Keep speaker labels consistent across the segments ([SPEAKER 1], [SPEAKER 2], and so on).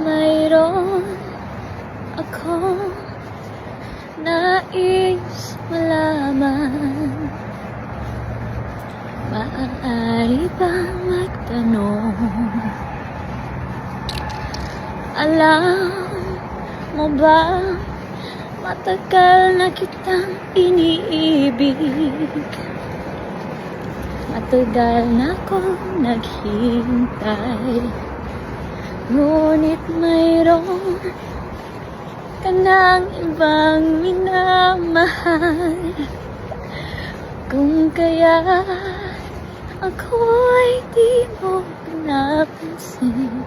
[SPEAKER 1] mayroon akong nais malaman. Maaari bang magtanong? Alam mo ba, matagal na kitang iniibig. Matagal na akong naghintay. Ngunit mayroon ka ng ibang minamahal. Kung kaya ako'y di mo pinapansin,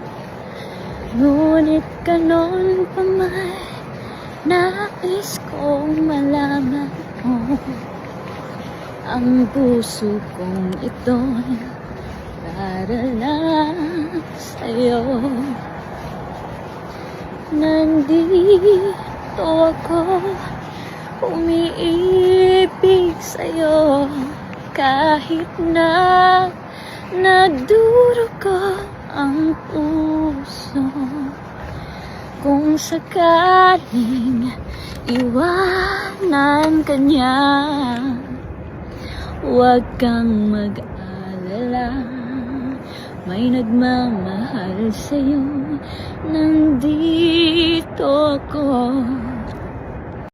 [SPEAKER 1] ngunit ganon pa man, nais kong malaman mo. Ang puso kong ito'y para lang sa'yo. Nandito ako, umiibig sa'yo, kahit na nagdurugo ang puso. Kung sakaling iwanan ka niya, huwag kang mag-alala, may nagmamahal sa'yo. Nandito ako